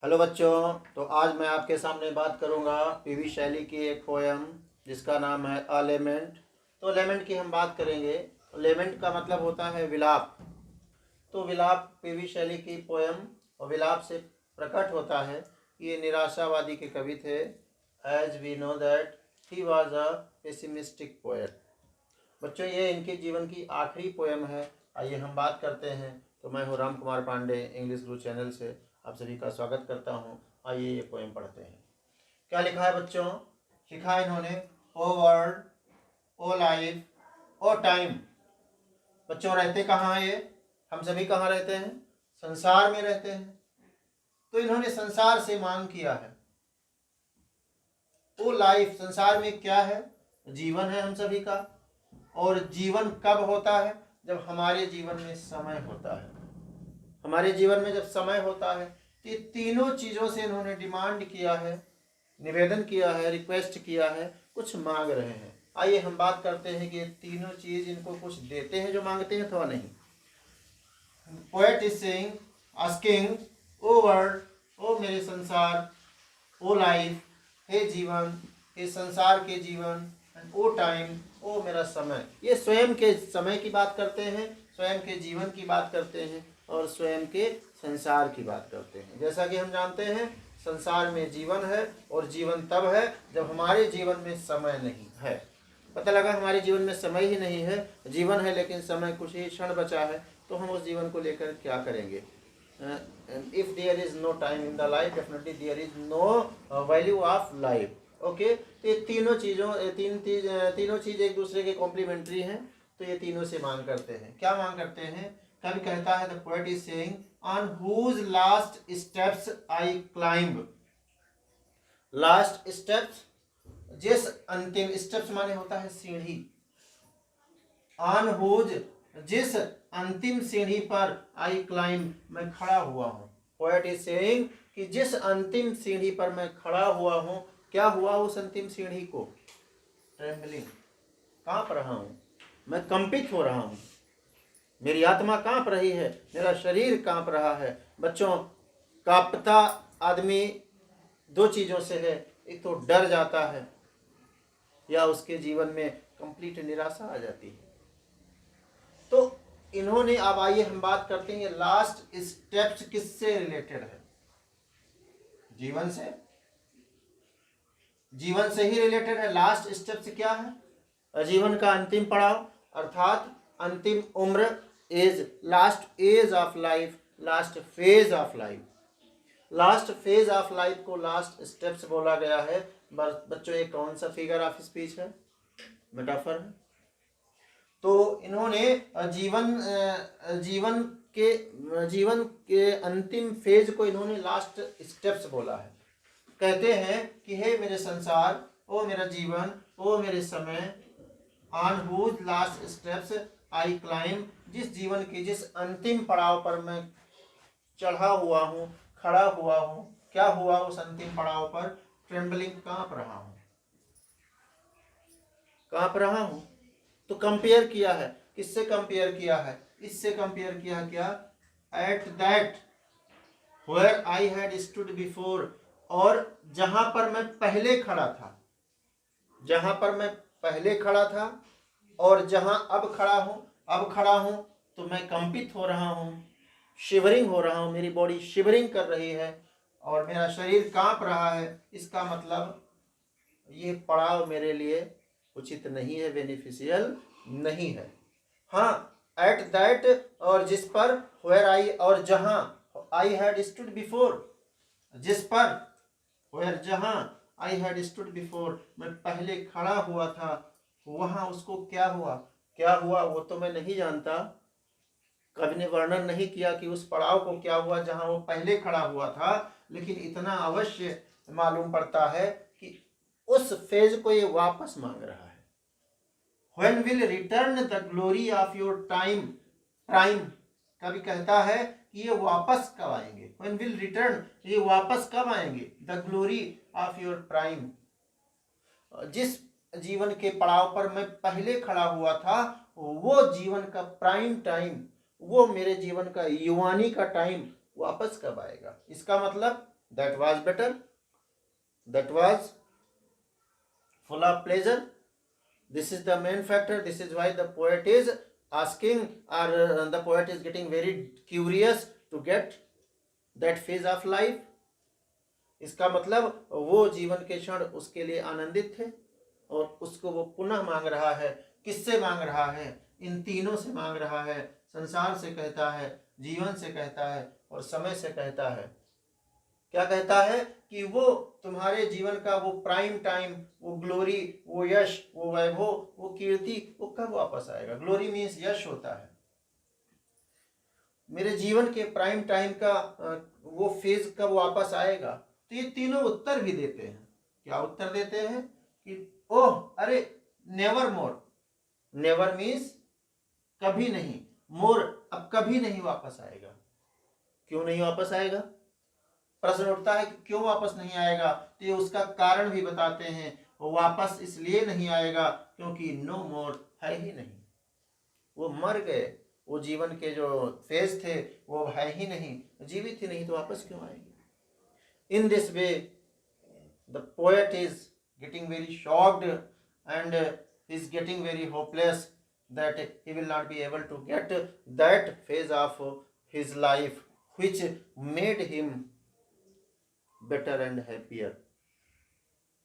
Hello बच्चों, तो आज मैं आपके सामने बात करूंगा पीवी शैली की एक पोयम जिसका नाम है अ लेमेंट। तो लेमेंट की हम बात करेंगे। लेमेंट का मतलब होता है विलाप। तो विलाप पीवी शैली की पोयम और विलाप से प्रकट होता है कि ये निराशावादी के कवि थे। As we know that he was a pessimistic poet. बच्चों, ये इनके जीवन की आखिरी पोयम है। आइए हम बात करते हैं। तो मैं हूँ राम कुमार पांडे, इंग्लिश गुरु चैनल से आप सभी का स्वागत करता हूँ। आइए ये पोएम पढ़ते हैं। क्या लिखा है बच्चों? लिखा है इन्होंने, ओ वर्ल्ड, ओ लाइफ, ओ टाइम। बच्चों, रहते कहाँ हैं ये? हम सभी कहाँ रहते हैं? संसार में रहते हैं। तो इन्होंने संसार से मांग किया है। ओ लाइफ, संसार में क्या है? जीवन है हम सभी का। और जीवन कब होता है? जब हमारे जीवन में समय होता है। हमारे जीवन में जब समय होता है तो ये तीनों चीज़ों से इन्होंने डिमांड किया है, निवेदन किया है, रिक्वेस्ट किया है, कुछ मांग रहे हैं। आइए हम बात करते हैं कि ये तीनों चीज़ इनको कुछ देते हैं जो मांगते हैं अथवा नहीं। Poet is saying, asking, O world, ओ मेरे संसार, ओ लाइफ, हे जीवन, हे संसार के जीवन, ओ टाइम, ओ मेरा समय। ये स्वयं के समय की बात करते हैं, स्वयं के जीवन की बात करते हैं और स्वयं के संसार की बात करते हैं। जैसा कि हम जानते हैं, संसार में जीवन है और जीवन तब है जब हमारे जीवन में समय नहीं है। पता लगा हमारे जीवन में समय ही नहीं है, जीवन है लेकिन समय कुछ ही क्षण बचा है, तो हम उस जीवन को लेकर क्या करेंगे? If there is no time in the life, definitely there is no value of life. Okay, तो ये तीनों चीज एक दूसरे के कॉम्प्लीमेंट्री हैं। तो ये तीनों से मांग करते हैं। क्या मांग करते हैं? कवि कहता है, the poet is saying, on whose last steps I climb. Last steps, जिस अंतिम, स्टेप्स माने होता है सीढ़ी। ऑन हुज, जिस अंतिम सीढ़ी पर आई क्लाइंब, मैं खड़ा हुआ हूँ। पोएट इज सेइंग कि जिस अंतिम सीढ़ी पर मैं खड़ा हुआ हूँ, क्या हुआ उस अंतिम सीढ़ी को? ट्रेम्बलिंग, कांप रहा हूँ, मैं कंपित हो रहा हूँ, मेरी आत्मा कांप रही है, मेरा शरीर कांप रहा है। बच्चों, कांपता आदमी दो चीज़ों से है, एक तो डर जाता है या उसके जीवन में कंप्लीट निराशा आ जाती है। तो इन्होंने, अब आइए हम बात करते हैं लास्ट स्टेप्स किससे रिलेटेड है? जीवन से। जीवन से ही रिलेटेड है। लास्ट स्टेप्स क्या है? जीवन का अंतिम पड़ाव, अर्थात अंतिम उम्र, age, last age of life, last phase of life. Last phase of life को लास्ट स्टेप्स बोला गया है। बच्चों, ये कौन सा फिगर ऑफ स्पीच है? मेटाफर है। तो इन्होंने जीवन के अंतिम फेज को इन्होंने लास्ट स्टेप्स बोला है। कहते हैं कि हे मेरे संसार, ओ मेरा जीवन, ओ मेरे समय, on whose last steps I climb, जिस जीवन के जिस अंतिम पड़ाव पर मैं चढ़ा हुआ हूँ, खड़ा हुआ हूँ। क्या हुआ उस अंतिम पड़ाव पर? ट्रेम्बलिंग, कांप रहा हूँ, कांप रहा हूँ। तो कंपेयर किया है, किससे कंपेयर किया है? इससे कंपेयर किया क्या? At that where I had stood before, और जहां पर मैं पहले खड़ा था, जहां पर मैं पहले खड़ा था और जहां अब खड़ा हूं, तो मैं कंपित हो रहा हूं, शिवरिंग हो रहा हूं, मेरी बॉडी शिवरिंग कर रही है और मेरा शरीर कांप रहा है। इसका मतलब ये पड़ाव मेरे लिए उचित नहीं है, बेनिफिशियल नहीं है। हाँ, एट दैट, और जिस पर, वेयर आई, और जहां, आई हैड स्टूड बिफोर, जिस पर, वेयर, जहां, आई हैड स्टूड बिफोर, मैं पहले खड़ा हुआ था, वहां उसको क्या हुआ? क्या हुआ वो तो मैं नहीं जानता। कवि ने वर्णन नहीं किया कि उस पड़ाव को क्या हुआ जहां वो पहले खड़ा हुआ था, लेकिन इतना अवश्य मालूम पड़ता है कि उस फेज को ये वापस मांग रहा है। When will return the glory of your time, prime? कभी कहता है कि ये वापस कब आएंगे? When will return, ये वापस कब आएंगे? The glory of your prime, जिस जीवन के पड़ाव पर मैं पहले खड़ा हुआ था, वो जीवन का प्राइम टाइम, वो मेरे जीवन का युवानी का टाइम वापस कब आएगा? इसका मतलब that was better, that was full of pleasure. This is the main factor. This is why the poet is asking, or the poet is getting very curious to get that phase of life. इसका मतलब वो जीवन के क्षण उसके लिए आनंदित थे और उसको वो पुनः मांग रहा है। किससे मांग रहा है? इन तीनों से मांग रहा है। संसार से कहता है, जीवन से कहता है और समय से कहता है। क्या कहता है? कि वो तुम्हारे जीवन का वो प्राइम टाइम, वो ग्लोरी, वो यश, वो वैभव, वो कीर्ति, वो कब वापस आएगा? ग्लोरी मीन्स यश होता है। मेरे जीवन के प्राइम टाइम का वो फेज कब वापस आएगा? तो ये तीनों उत्तर भी देते हैं। क्या उत्तर देते हैं? कि ओह अरे नेवर मोर। नेवर मीन्स कभी नहीं, मोर अब कभी नहीं वापस आएगा। क्यों नहीं वापस आएगा? प्रश्न उठता है कि क्यों वापस नहीं आएगा? तो ये उसका कारण भी बताते हैं। वो वापस इसलिए नहीं आएगा क्योंकि नो मोर है ही नहीं, वो मर गए। वो जीवन के जो फेज थे वो है ही नहीं, जीवित ही नहीं, तो वापस क्यों आएंगे? इन this way the poet is getting very shocked and is getting very hopeless that he will not be able to get that phase of his life which made him better and happier.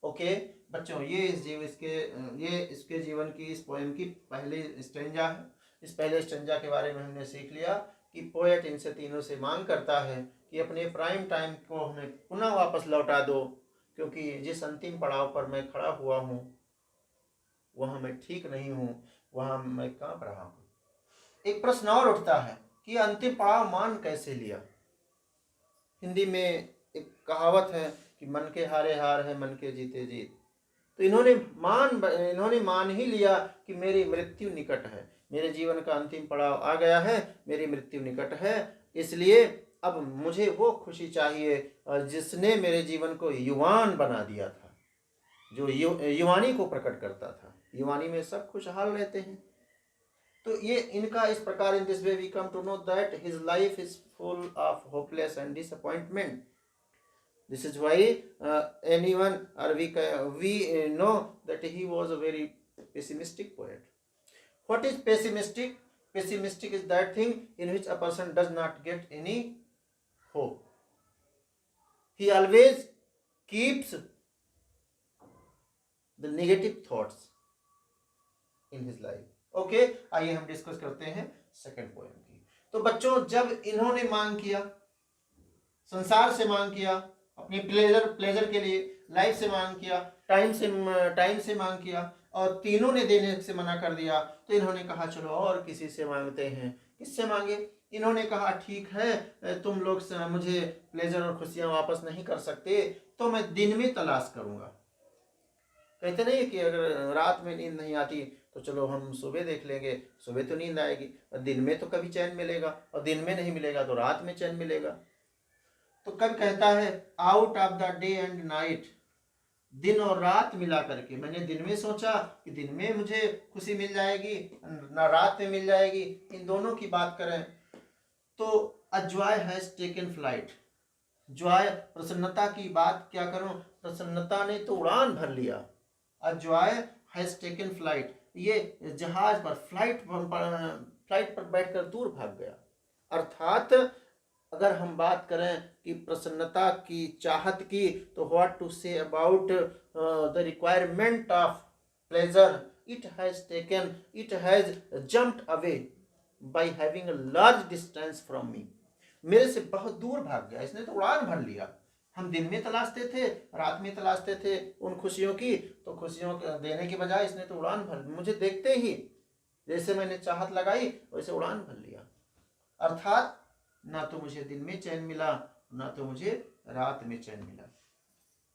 Okay बच्चों, ये इसके जीवन की, इस poem की पहली stanza है। इस पहले स्टेंजा के बारे में हमने सीख लिया कि पोएट इनसे तीनों से मांग करता है कि अपने प्राइम टाइम को हमें पुनः वापस लौटा दो, क्योंकि जिस अंतिम पड़ाव पर मैं खड़ा हुआ हूँ वहाँ मैं ठीक नहीं हूँ, वहाँ मैं कांप रहा हूँ। एक प्रश्न और उठता है कि अंतिम पड़ाव मान कैसे लिया? हिंदी में एक कहावत है कि मन के हारे हार है, मन के जीते जीत। तो इन्होंने मान ही लिया कि मेरी मृत्यु निकट है, मेरे जीवन का अंतिम पड़ाव आ गया है, मेरी मृत्यु निकट है, इसलिए अब मुझे वो खुशी चाहिए जिसने मेरे जीवन को युवान बना दिया था, जो युवानी को प्रकट करता था। युवानी में सब खुशहाल रहते हैं। तो ये इनका इस प्रकार, in this way we come to know that his life is full of hopeless and disappointment. This is why anyone or we know that he was a very pessimistic poet. What is pessimistic? Pessimistic is that thing in which a person does not get any hope. He always keeps the negative thoughts in his life. Okay, आइए हम discuss करते हैं second poem की। तो बच्चों, जब इन्होंने मांग किया, संसार से मांग किया, अपनी प्लेजर के लिए, लाइफ से मांग किया, टाइम से मांग किया और तीनों ने देने से मना कर दिया, तो इन्होंने कहा चलो और किसी से मांगते हैं। किससे मांगे? इन्होंने कहा ठीक है, तुम लोग मुझे प्लेजर और खुशियां वापस नहीं कर सकते, तो मैं दिन में तलाश करूंगा। कहते नहीं कि अगर रात में नींद नहीं आती तो चलो हम सुबह देख लेंगे, सुबह तो नींद आएगी, और दिन में तो कभी चैन मिलेगा, और दिन में नहीं मिलेगा तो रात में चैन मिलेगा। तो कब कहता है out of the day and night, दिन और रात मिला करके मैंने दिन में सोचा कि दिन में मुझे खुशी मिल जाएगी, ना रात में मिल जाएगी, इन दोनों की बात करें तो a joy has taken flight. Joy, प्रसन्नता की बात क्या करूं, प्रसन्नता ने तो उड़ान भर लिया। A joy has taken flight, ये जहाज पर फ्लाइट पर बैठकर दूर भाग गया। अर्थात अगर हम बात करें कि प्रसन्नता की, चाहत की, तो what to say about the requirement of pleasure, it has jumped away by having a large distance from me. मेरे से बहुत दूर भाग गया, इसने तो उड़ान भर लिया। हम दिन में तलाशते थे, रात में तलाशते थे उन खुशियों की, तो खुशियों देने के बजाय इसने तो उड़ान भर, मुझे देखते ही जैसे मैंने चाहत लगाई वैसे उड़ान भर लिया। अर्थात ना तो मुझे दिन में चैन मिला, ना तो मुझे रात में चैन मिला।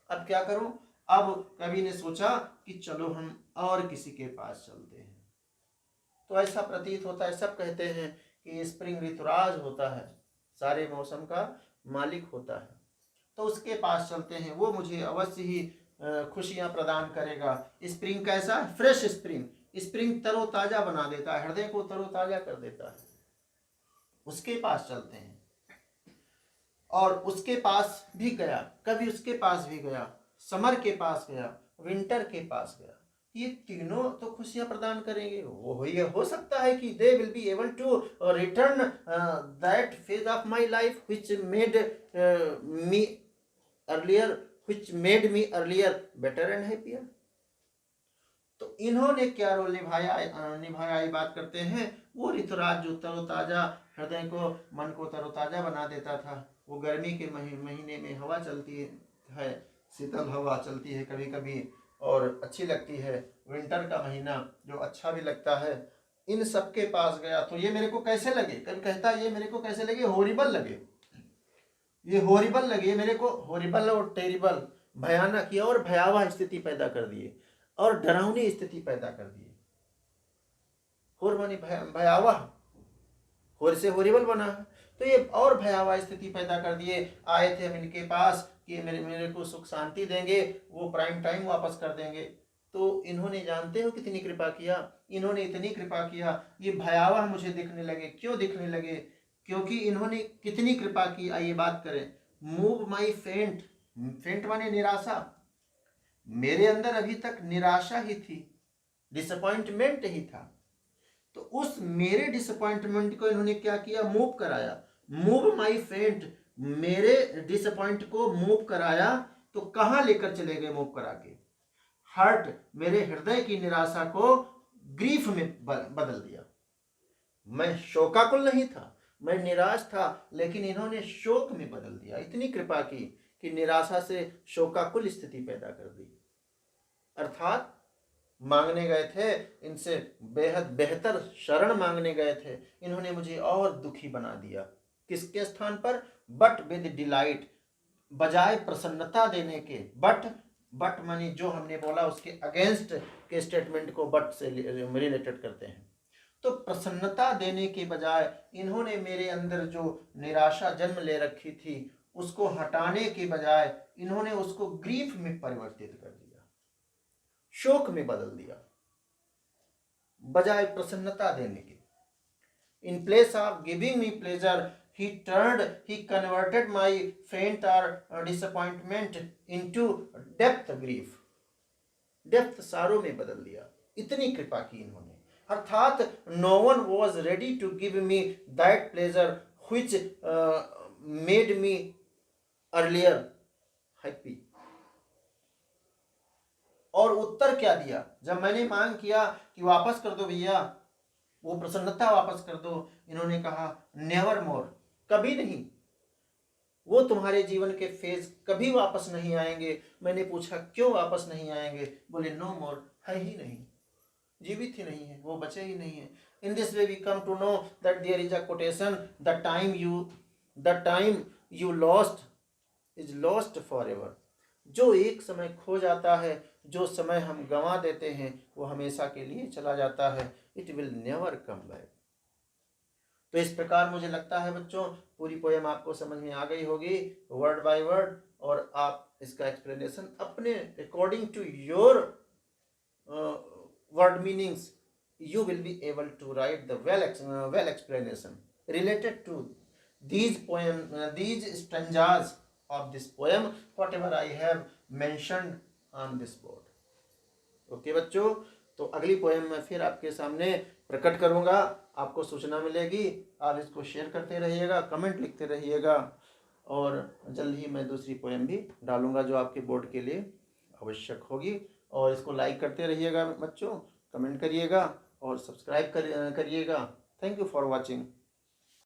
अब क्या करूं? अब कवि ने सोचा कि चलो हम और किसी के पास चलते हैं। तो ऐसा प्रतीत होता है, सब कहते हैं कि स्प्रिंग ऋतुराज होता है, सारे मौसम का मालिक होता है, तो उसके पास चलते हैं, वो मुझे अवश्य ही खुशियां प्रदान करेगा। स्प्रिंग कैसा? Fresh spring. स्प्रिंग तरोताजा बना देता है, हृदय को तरोताजा कर देता है, उसके पास चलते हैं। और उसके पास भी गया, कभी उसके पास भी गया, समर के पास गया, विंटर के पास गया। ये तीनों तो खुशियां प्रदान करेंगे। वो ये हो सकता है कि they will be able to return that phase of my life which made me earlier, which made me earlier better and happier. तो इन्होंने क्या रोल निभाया ये बात करते हैं। वो ऋतुराज जो तरोताजा हृदय को, मन को तरोताजा बना देता था। वो गर्मी के महीने में हवा चलती है, शीतल हवा चलती है कभी कभी और अच्छी लगती है। विंटर का महीना जो अच्छा भी लगता है। इन सब के पास गया तो ये मेरे को कैसे लगे, कभी कहता है ये मेरे को कैसे लगे, हॉरिबल लगे, ये हॉरिबल लगे मेरे को। हॉरिबल और टेरिबल, भयानक ये और भयावह स्थिति पैदा कर दिए और डरावनी स्थिति पैदा कर दिए। होर मानी भयावह, होर से हॉरिबल बना है तो ये और भयावह स्थिति पैदा कर दिए। आए थे हम इनके पास कि मेरे को सुख शांति देंगे, वो प्राइम टाइम वापस कर देंगे। तो इन्होंने जानते हो कितनी कृपा किया, इन्होंने इतनी कृपा किया, ये भयावह मुझे दिखने लगे। क्यों दिखने लगे? क्योंकि इन्होंने कितनी कृपा की। आइए बात करें। मूव माई फेंट, फेंट माने निराशा। मेरे अंदर अभी तक निराशा ही थी, डिसअपॉइंटमेंट ही था। तो उस मेरे डिसअपॉइंटमेंट को इन्होंने क्या किया, मूव कराया। मूव माई फेंट, मेरे डिसअपॉइंट को मूव कराया। तो कहां लेकर चले गए मूव करा के? हर्ट, मेरे हृदय की निराशा को ग्रीफ में बदल दिया। मैं शोकाकुल नहीं था, मैं निराश था, लेकिन इन्होंने शोक में बदल दिया। इतनी कृपा की कि निराशा से शोकाकुल स्थिति पैदा कर दी। अर्थात मांगने गए थे इनसे, बेहद बेहतर शरण मांगने गए थे, इन्होंने मुझे और दुखी बना दिया। किसके स्थान पर? बट विद डिलाइट, बजाय प्रसन्नता देने के। बट मानी जो हमने बोला उसके अगेंस्ट के स्टेटमेंट को बट से रिलेटेड करते हैं। तो प्रसन्नता देने के बजाय इन्होंने मेरे अंदर जो निराशा जन्म ले रखी थी उसको हटाने के बजाय इन्होंने उसको ग्रीफ में परिवर्तित कर दिया, शोक में बदल दिया, बजाय प्रसन्नता देने के। In place of giving me pleasure he converted my faint or disappointment into depth grief, depth सारों में बदल दिया। इतनी कृपा की इन्होंने। अर्थात no one was ready to give me that pleasure which made me earlier happy। और उत्तर क्या दिया जब मैंने मांग किया कि वापस कर दो भैया, वो प्रसन्नता वापस कर दो, इन्होंने कहा नेवर मोर, कभी नहीं, वो तुम्हारे जीवन के फेज कभी वापस नहीं आएंगे। मैंने पूछा क्यों वापस नहीं आएंगे? बोले नो मोर, है ही नहीं, जीवित ही नहीं है, वो बचे ही नहीं है। In this way we come to know that there is a quotation, the time you lost is lost forever. जो एक समय खो जाता है, जो समय हम गंवा देते हैं, वो हमेशा के लिए चला जाता है। It will never come back. तो इस प्रकार मुझे लगता है बच्चों पूरी पोएम आपको समझ में आ गई होगी वर्ड बाय वर्ड, और आप इसका एक्सप्लेनेशन अपने according to your word meanings you will be able to write the well explanation related to these stanzas of this poem, whatever I have mentioned on this board. Okay बच्चों, तो अगली poem में फिर आपके सामने प्रकट करूंगा, आपको सूचना मिलेगी। आप इसको शेयर करते रहिएगा, कमेंट लिखते रहिएगा, और जल्द ही मैं दूसरी पोएम भी डालूंगा जो आपके बोर्ड के लिए आवश्यक होगी। और इसको लाइक करते रहिएगा बच्चों, कमेंट करिएगा और सब्सक्राइब करिएगा। Thank you for watching.